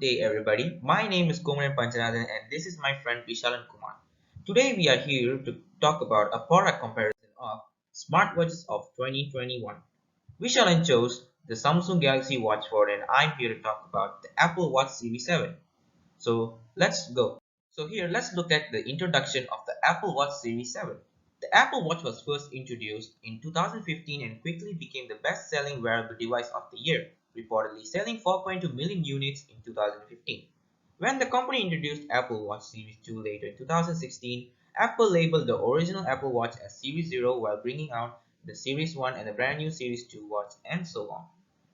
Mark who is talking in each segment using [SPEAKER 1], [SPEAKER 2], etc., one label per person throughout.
[SPEAKER 1] Good day everybody, my name is Kumar and Panjanathan and this is my friend VESHAALAN Kumar. Today we are here to talk about a product comparison of smartwatches of 2021. VESHAALAN chose the Samsung Galaxy Watch 4 and I'm here to talk about the Apple Watch Series 7. So let's go. So here let's look at the introduction of the Apple Watch Series 7. The Apple Watch was first introduced in 2015 and quickly became the best-selling wearable device of the year, reportedly selling 4.2 million units in 2015. When the company introduced Apple Watch Series 2 later in 2016, Apple labeled the original Apple Watch as Series 0 while bringing out the Series 1 and the brand new Series 2 watch and so on.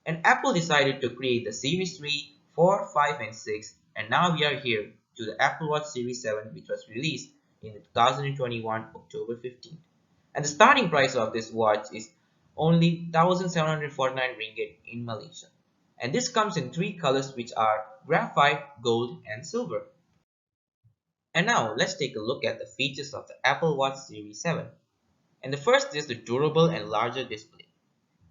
[SPEAKER 1] And Apple decided to create the Series 3, 4, 5 and 6 and now we are here to the Apple Watch Series 7 which was released in 2021 October 15th. And the starting price of this watch is only 1749 ringgit in Malaysia. And this comes in three colors which are graphite, gold and silver. And now let's take a look at the features of the Apple Watch Series 7. And the first is the durable and larger display.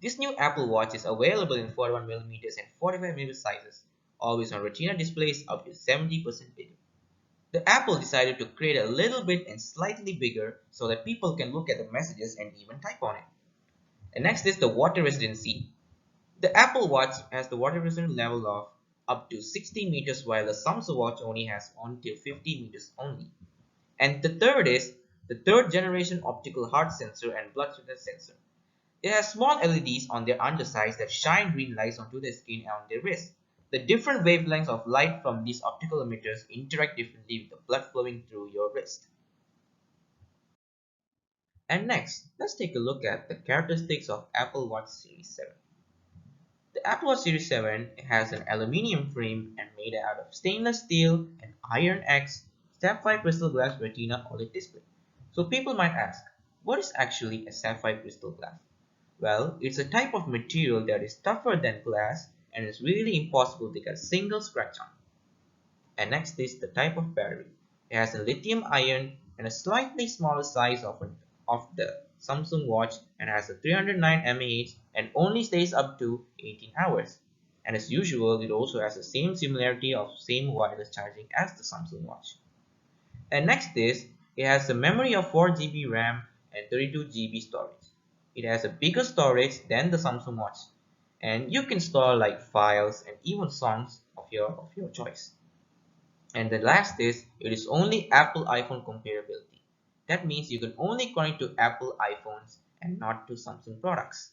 [SPEAKER 1] This new Apple Watch is available in 41mm and 45mm sizes, always on Retina displays up to 70% bigger. The Apple decided to create a little bit and slightly bigger so that people can look at the messages and even type on it. And next is the water resistancy. The Apple Watch has the water resistance level of up to 60 meters while the Samsung Watch only has until 50 meters only. And the third is the third generation optical heart sensor and blood sugar sensor. It has small LEDs on their undersides that shine green lights onto the skin and on their wrist. The different wavelengths of light from these optical emitters interact differently with the blood flowing through your wrist. And next, let's take a look at the characteristics of Apple Watch Series 7. The Apple Watch Series 7 has an aluminium frame and made out of stainless steel and Iron X sapphire crystal glass retina OLED display. So people might ask, what is actually a sapphire crystal glass? Well, it's a type of material that is tougher than glass and is really impossible to get a single scratch on. And next is the type of battery. It has a lithium ion and a slightly smaller size of the Samsung watch and has a 309 mAh and only stays up to 18 hours. And as usual, it also has the same similarity of same wireless charging as the Samsung watch. And next is, it has a memory of 4GB RAM and 32GB storage. It has a bigger storage than the Samsung watch and you can store like files and even songs of your choice. And the last is, it is only Apple iPhone compatibility. That means you can only connect to Apple iPhones and not to Samsung products.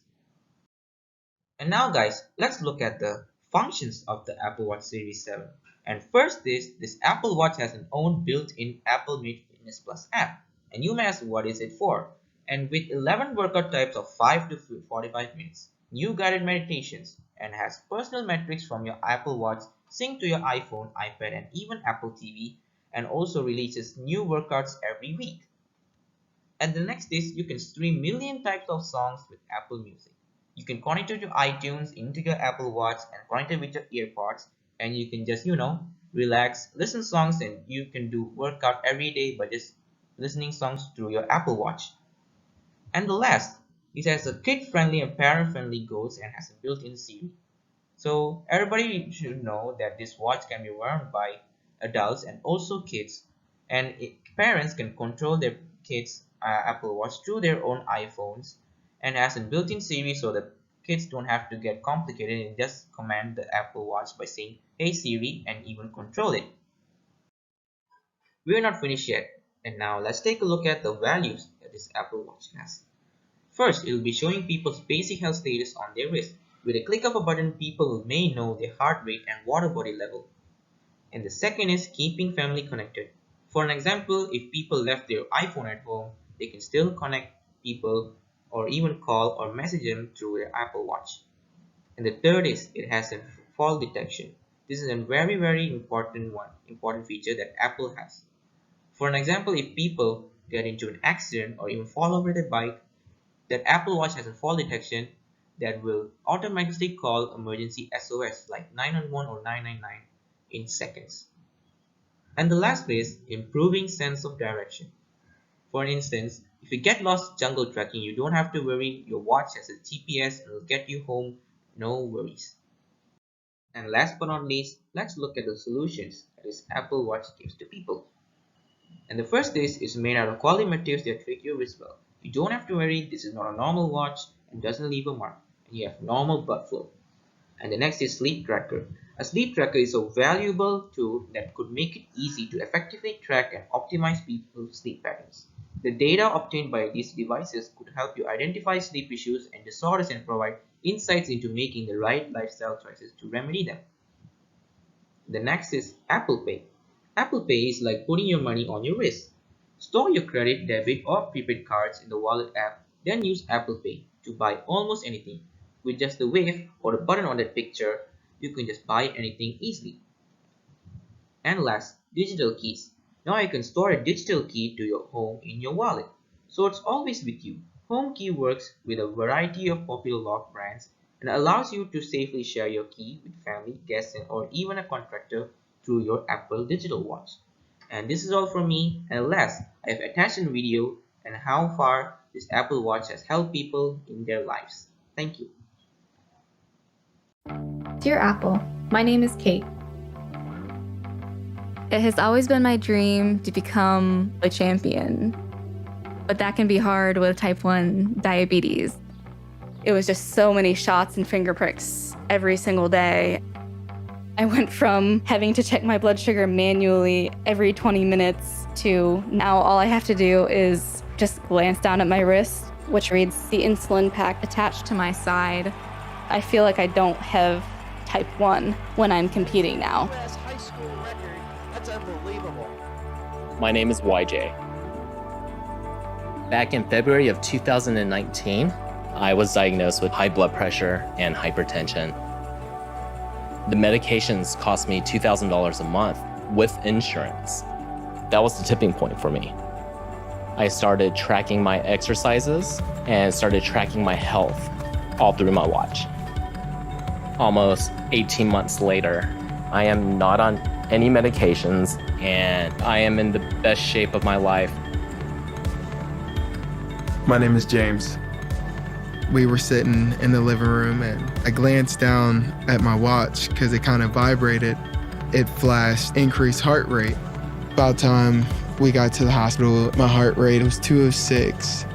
[SPEAKER 1] And now guys, let's look at the functions of the Apple Watch Series 7. And first is, this Apple Watch has an own built-in Apple Made Fitness Plus app. And you may ask, what is it for? And with 11 workout types of 5 to 45 minutes, new guided meditations, and has personal metrics from your Apple Watch synced to your iPhone, iPad, and even Apple TV, and also releases new workouts every week. And the next is, you can stream million types of songs with Apple Music. You can connect it to iTunes into your Apple Watch and connect it with your earpods, and you can just relax, listen songs, and you can do workout every day by just listening songs through your Apple Watch. And the last, it has a kid-friendly and parent-friendly goals and has a built-in Siri. So everybody should know that this watch can be worn by adults and also kids, and parents can control their kids' Apple Watch through their own iPhones and has a built-in Siri so that kids don't have to get complicated and just command the Apple Watch by saying, "Hey Siri," and even control it. We're not finished yet, and now let's take a look at the values that this Apple Watch has. First, it will be showing people's basic health status on their wrist. With a click of a button, people may know their heart rate and water body level. And the second is keeping family connected. For an example, if people left their iPhone at home, they can still connect people or even call or message them through their Apple Watch. And the third is, it has a fall detection. This is a very important feature that Apple has. For an example, if people get into an accident or even fall over their bike, that Apple Watch has a fall detection that will automatically call emergency SOS like 911 or 999 in seconds. And the last is improving sense of direction. For instance, if you get lost jungle trekking, you don't have to worry, your watch has a GPS and will get you home, no worries. And last but not least, let's look at the solutions that is Apple Watch gives to people. And the first is made out of quality materials that treat your wrist well. You don't have to worry, this is not a normal watch and doesn't leave a mark. And you have normal blood flow. And the next is sleep tracker. A sleep tracker is a valuable tool that could make it easy to effectively track and optimize people's sleep patterns. The data obtained by these devices could help you identify sleep issues and disorders and provide insights into making the right lifestyle choices to remedy them. The next is Apple Pay. Apple Pay is like putting your money on your wrist. Store your credit, debit, or prepaid cards in the wallet app, then use Apple Pay to buy almost anything. With just the wave or the button on that picture, you can just buy anything easily. And last, digital keys. Now you can store a digital key to your home in your wallet, so it's always with you. HomeKey works with a variety of popular lock brands and allows you to safely share your key with family, guests, or even a contractor through your Apple Digital Watch. And this is all from me. And last, I have attached a video and how far this Apple Watch has helped people in their lives. Thank you.
[SPEAKER 2] Dear Apple, my name is Kate. It has always been my dream to become a champion, but that can be hard with type 1 diabetes. It was just so many shots and finger pricks every single day. I went from having to check my blood sugar manually every 20 minutes to now all I have to do is just glance down at my wrist, which reads the insulin pack attached to my side. I feel like I don't have type 1 when I'm competing now.
[SPEAKER 3] High school record. That's unbelievable.
[SPEAKER 4] My name is YJ. Back in February of 2019, I was diagnosed with high blood pressure and hypertension. The medications cost me $2,000 a month with insurance. That was the tipping point for me. I started tracking my exercises and started tracking my health all through my watch. Almost 18 months later, I am not on any medications and I am in the best shape of my life.
[SPEAKER 5] My name is James. We were sitting in the living room and I glanced down at my watch because it kind of vibrated. It flashed increased heart rate. About time we got to the hospital, my heart rate was 206.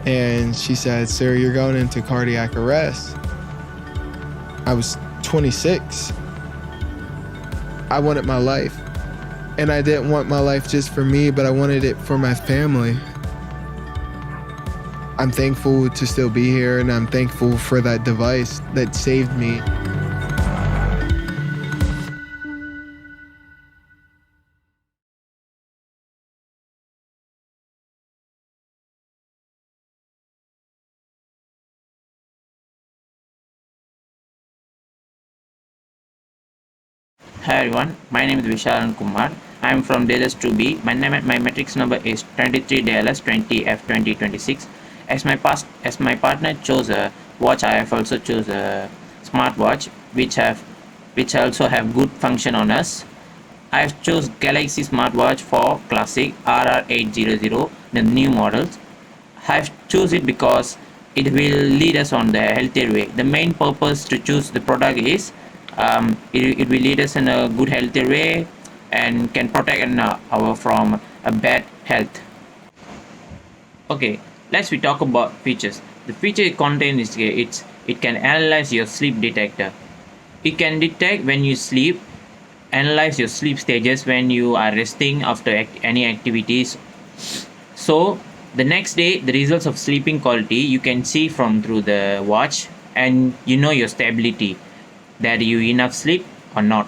[SPEAKER 5] And she said, "Sir, you're going into cardiac arrest." I was 26. I wanted my life. And I didn't want my life just for me, but I wanted it for my family. I'm thankful to still be here, and I'm thankful for that device that saved me.
[SPEAKER 6] Hi everyone, my name is VESHAALAN Kumar. I am from DLS 2B. My matrix number is 23 DLS 20F 2026. As my partner chose a watch, I have also chose a smartwatch which also have good function on us. I have chose Galaxy smartwatch for Classic RR800, the new models. I have choose it because it will lead us on the healthier way. The main purpose to choose the product is it will lead us in a good healthy way and can protect our from a bad health. Okay, let's we talk about features. The feature it contains is it can analyze your sleep detector. It can detect when you sleep, analyze your sleep stages when you are resting after any activities. So the next day, the results of sleeping quality you can see from through the watch, and you know your stability, that you enough sleep or not.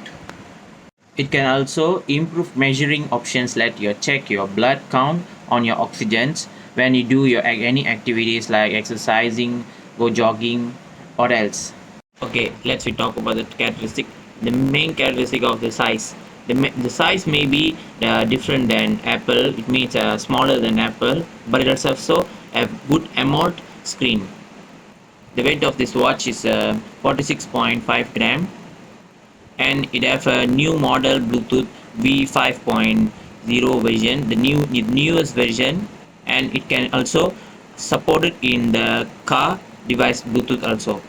[SPEAKER 6] It can also improve measuring options, let you check your blood count on your oxygens when you do your any activities like exercising, go jogging or else. Okay, let's we talk about the characteristic. The main characteristic of the size. The size may be different than Apple. It means smaller than Apple, but it also have good AMOLED screen. The weight of this watch is 46.5 gram, and it have a new model Bluetooth V5.0 version, the newest version, and it can also support it in the car device Bluetooth also.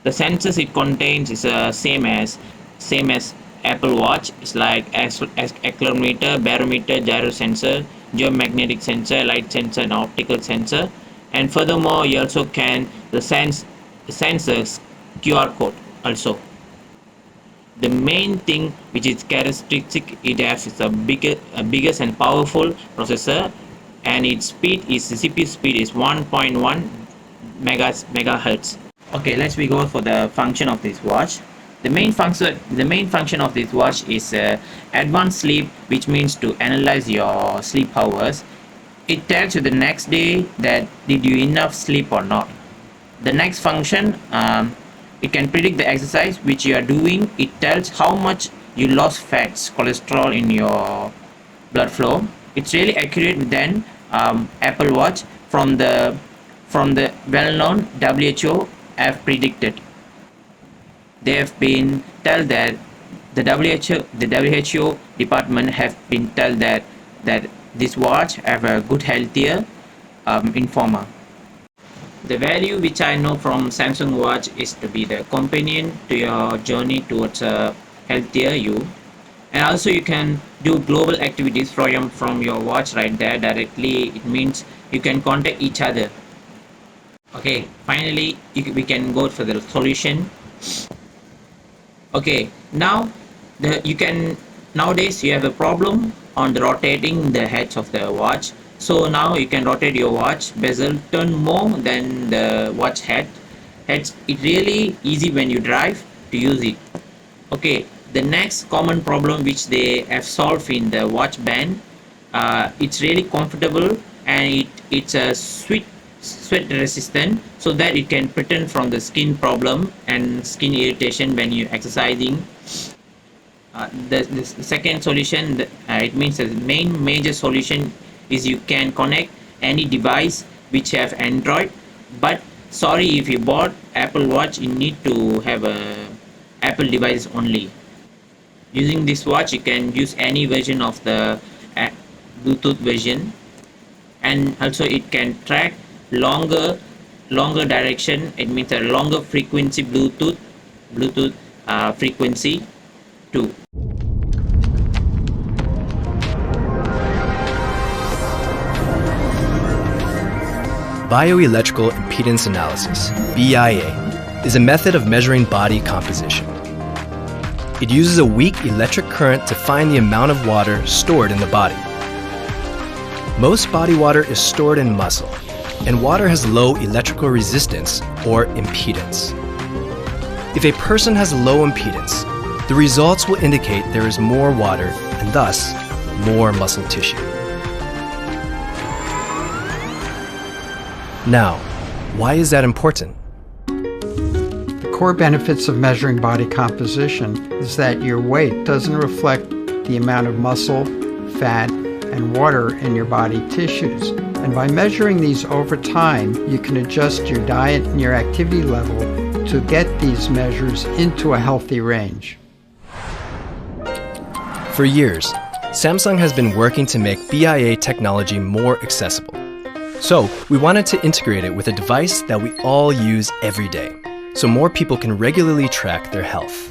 [SPEAKER 6] The sensors it contains is same as same as Apple Watch. It's like accelerometer, barometer, gyro sensor, geomagnetic sensor, light sensor, and optical sensor. And furthermore, you also can the sensors QR code also. The main thing which is characteristic it has is a biggest and powerful processor, and its speed is the CPU speed is 1.1 megahertz. Okay, let's we go for the function of this watch. The main function of this watch is advanced sleep, which means to analyze your sleep hours. It tells you the next day that did you enough sleep or not. The next function, it can predict the exercise which you are doing. It tells how much you lost fats, cholesterol in your blood flow. It's really accurate than Apple Watch from the well-known WHO have predicted. They have been told that the WHO department have been told that this watch have a good healthier informer. The value which I know from Samsung watch is to be the companion to your journey towards a healthier you, and also you can do global activities from your watch right there directly. It means you can contact each other. Okay, finally we can go for the solution. Okay, now nowadays you have a problem on the rotating the heads of the watch. So now you can rotate your watch bezel, turn more than the watch heads. It's really easy when you drive to use it. Okay, the next common problem which they have solved in the watch band, it's really comfortable, and it's a sweat resistant, so that it can protect from the skin problem and skin irritation when you're exercising. The second solution, it means the main major solution is you can connect any device which have Android. But sorry, if you bought Apple Watch, you need to have a Apple device only. Using this watch, you can use any version of the Bluetooth version, and also it can track longer direction. It means a longer frequency Bluetooth frequency too.
[SPEAKER 7] Bioelectrical impedance analysis, BIA, is a method of measuring body composition. It uses a weak electric current to find the amount of water stored in the body. Most body water is stored in muscle, and water has low electrical resistance or impedance. If a person has low impedance, the results will indicate there is more water and thus more muscle tissue. Now, why is that important?
[SPEAKER 8] The core benefits of measuring body composition is that your weight doesn't reflect the amount of muscle, fat, and water in your body tissues. And by measuring these over time, you can adjust your diet and your activity level to get these measures into a healthy range.
[SPEAKER 7] For years, Samsung has been working to make BIA technology more accessible. So we wanted to integrate it with a device that we all use every day, so more people can regularly track their health.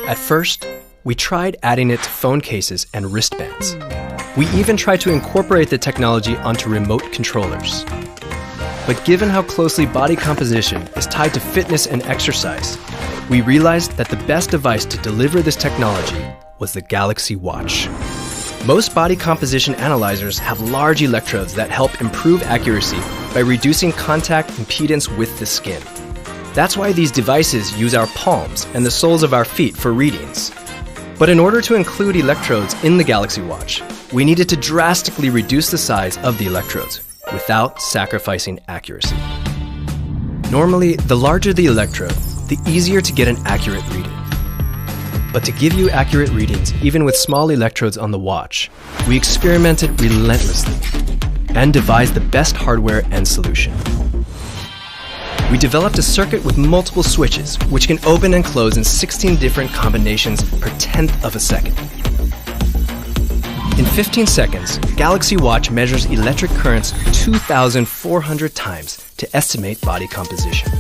[SPEAKER 7] At first, we tried adding it to phone cases and wristbands. We even tried to incorporate the technology onto remote controllers. But given how closely body composition is tied to fitness and exercise, we realized that the best device to deliver this technology was the Galaxy Watch. Most body composition analyzers have large electrodes that help improve accuracy by reducing contact impedance with the skin. That's why these devices use our palms and the soles of our feet for readings. But in order to include electrodes in the Galaxy Watch, we needed to drastically reduce the size of the electrodes without sacrificing accuracy. Normally, the larger the electrode, the easier to get an accurate reading. But to give you accurate readings, even with small electrodes on the watch, we experimented relentlessly and devised the best hardware and solution. We developed a circuit with multiple switches, which can open and close in 16 different combinations per tenth of a second. In 15 seconds, Galaxy Watch measures electric currents 2,400 times to estimate body composition.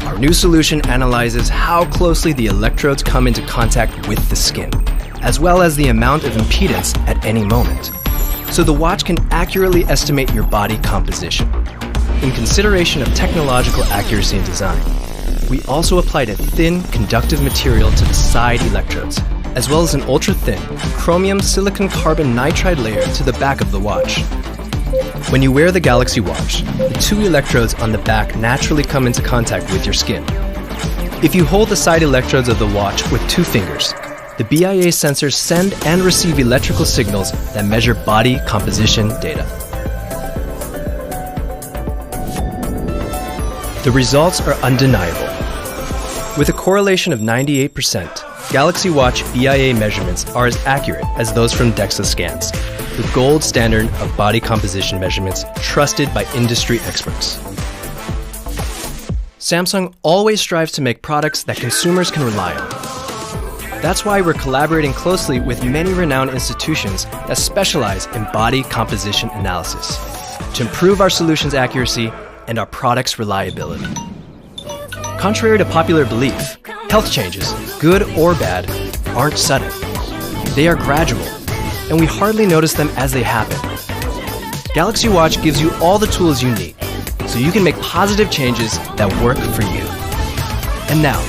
[SPEAKER 7] Our new solution analyzes how closely the electrodes come into contact with the skin, as well as the amount of impedance at any moment. So the watch can accurately estimate your body composition. In consideration of technological accuracy and design, we also applied a thin, conductive material to the side electrodes, as well as an ultra-thin chromium silicon carbon nitride layer to the back of the watch. When you wear the Galaxy Watch, the two electrodes on the back naturally come into contact with your skin. If you hold the side electrodes of the watch with 2 fingers, the BIA sensors send and receive electrical signals that measure body composition data. The results are undeniable. With a correlation of 98%, Galaxy Watch BIA measurements are as accurate as those from DEXA scans, the gold standard of body composition measurements trusted by industry experts. Samsung always strives to make products that consumers can rely on. That's why we're collaborating closely with many renowned institutions that specialize in body composition analysis to improve our solutions' accuracy and our products' reliability. Contrary to popular belief, health changes, good or bad, aren't sudden. They are gradual, and we hardly notice them as they happen. Galaxy Watch gives you all the tools you need, so you can make positive changes that work for you. And now,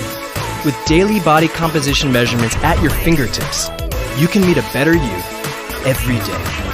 [SPEAKER 7] with daily body composition measurements at your fingertips, you can meet a better you every day.